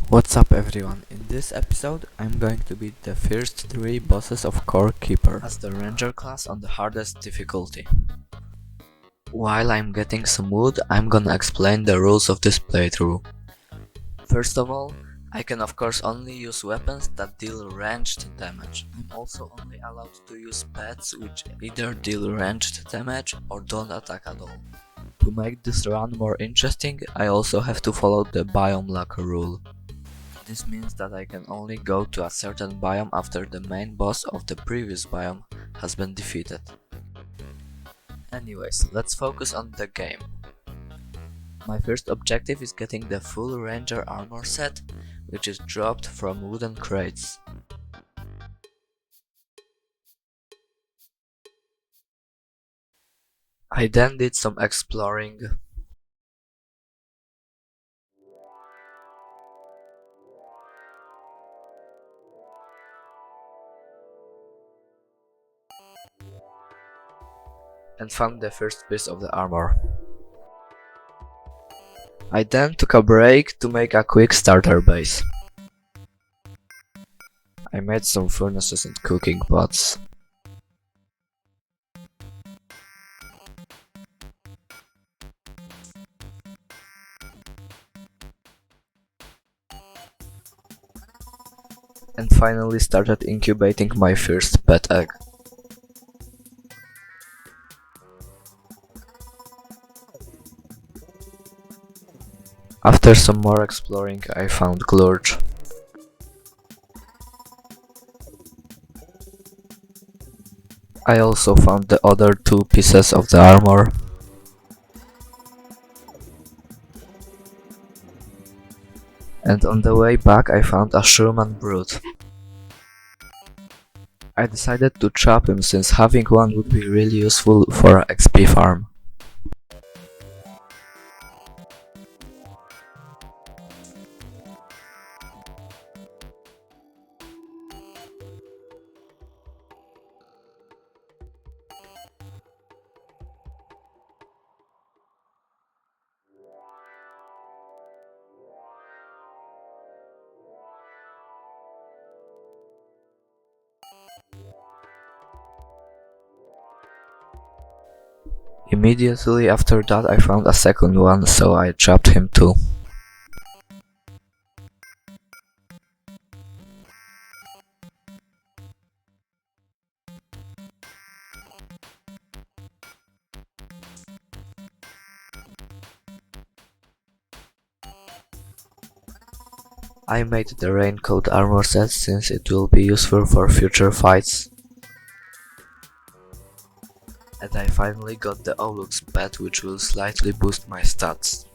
What's up everyone, in this episode I'm going to beat the first 3 bosses of Core Keeper as the Ranger class on the hardest difficulty. While I'm getting some wood, I'm gonna explain the rules of this playthrough. First of all, I can of course only use weapons that deal ranged damage. I'm also only allowed to use pets which either deal ranged damage or don't attack at all. To make this run more interesting, I also have to follow the biome luck rule. This means that I can only go to a certain biome after the main boss of the previous biome has been defeated. Anyways, let's focus on the game. My first objective is getting the full Ranger armor set, which is dropped from wooden crates. I then did some exploring. And found the first piece of the armor. I then took a break to make a quick starter base. I made some furnaces and cooking pots. And finally started incubating my first pet egg. After some more exploring, I found Glurch. I also found the other 2 pieces of the armor. And on the way back I found a Sherman brute. I decided to trap him since having one would be really useful for a XP farm. Immediately after that I found a second one, so I trapped him too. I made the raincoat armor set since it will be useful for future fights. And I finally got the Olux pet, which will slightly boost my stats.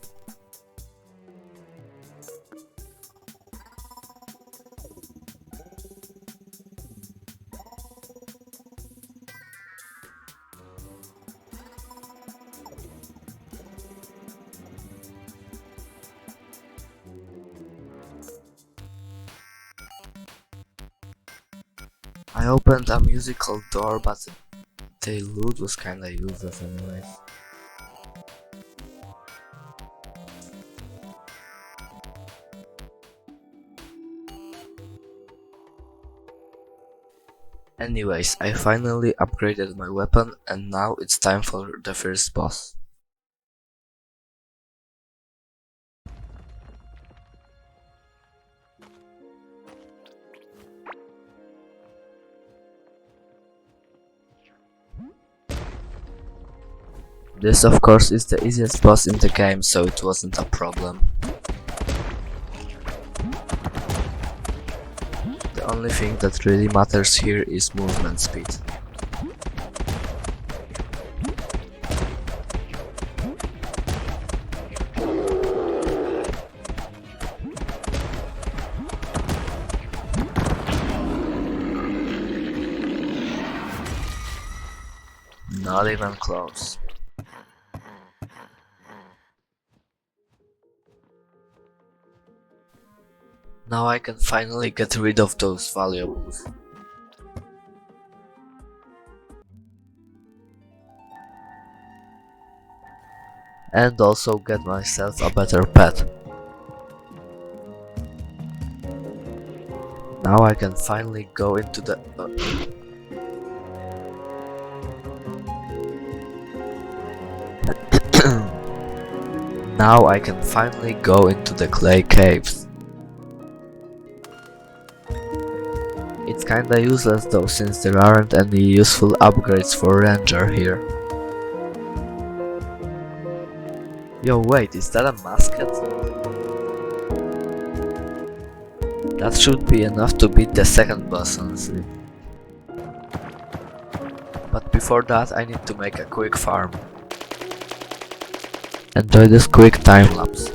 I opened a musical door, but the loot was kinda useless anyways. Anyways, I finally upgraded my weapon and now it's time for the first boss. This of course is the easiest boss in the game, so it wasn't a problem. The only thing that really matters here is movement speed. Not even close. Now I can finally get rid of those valuables. And also get myself a better pet. Now I can finally go into the... Now I can finally go into the clay caves. It's kinda useless though, since there aren't any useful upgrades for Ranger here. Yo, wait, is that a musket? That should be enough to beat the second boss, honestly. But before that, I need to make a quick farm. Enjoy this quick time lapse.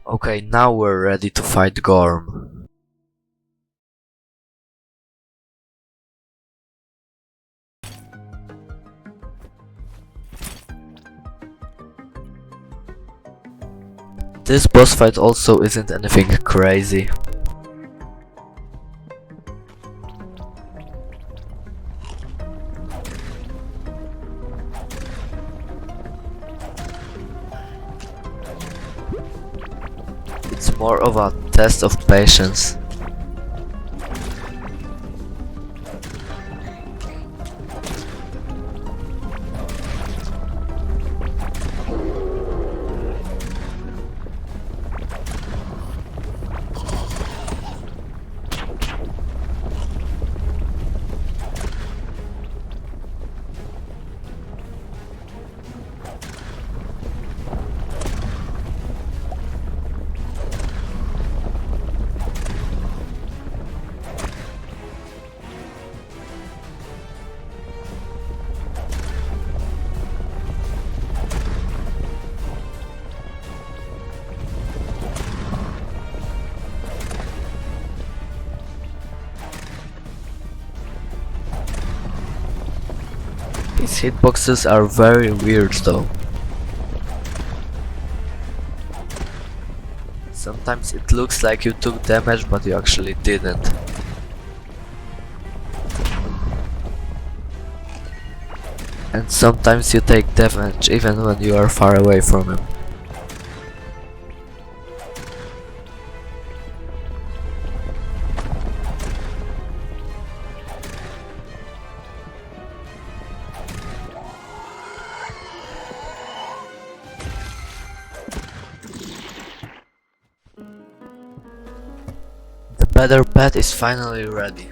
Okay, now we're ready to fight Gorm. This boss fight also isn't anything crazy. It's more of a test of patience. These hitboxes are very weird though. Sometimes it looks like you took damage but you actually didn't. And sometimes you take damage even when you are far away from him. The better pet is finally ready.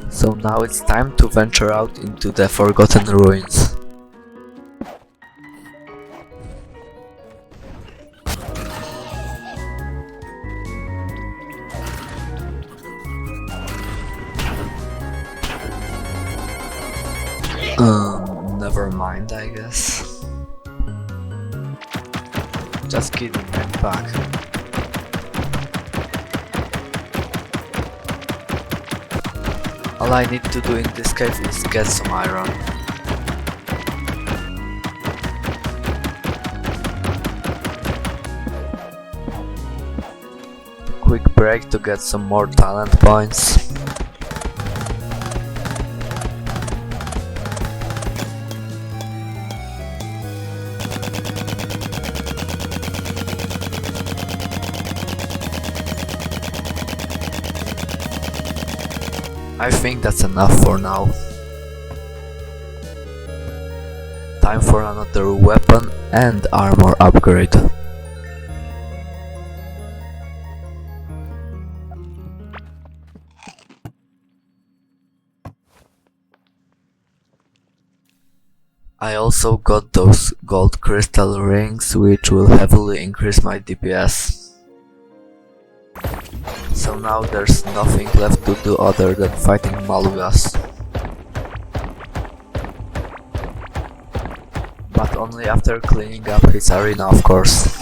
So now it's time to venture out into the Forgotten Ruins. Never mind, I guess. Just kidding, I'm back. All I need to do in this cave is get some iron. Quick break to get some more talent points. I think that's enough for now. Time for another weapon and armor upgrade. I also got those gold crystal rings, which will heavily increase my DPS. So now there's nothing left to do other than fighting Malvias. but only after cleaning up his arena, of course.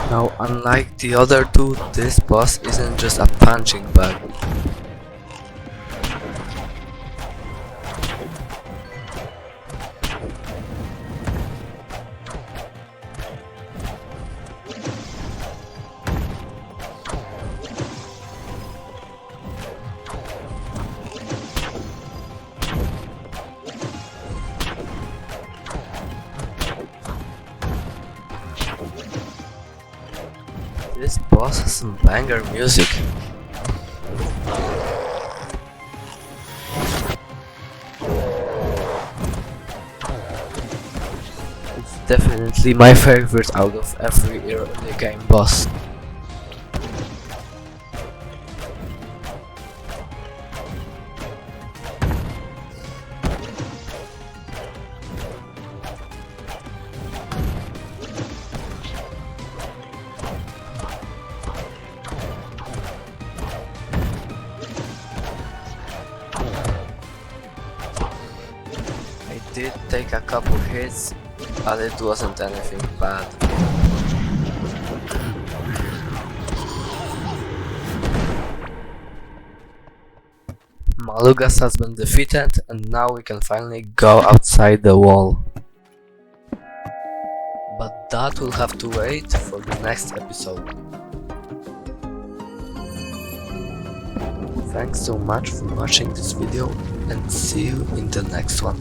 Now, unlike the other two, this boss isn't just a punching bag. This boss has some banger music. It's definitely my favorite out of every early game boss. I did take a couple hits, but it wasn't anything bad. Malugas has been defeated, and now we can finally go outside the wall. But that will have to wait for the next episode. Thanks so much for watching this video, and see you in the next one.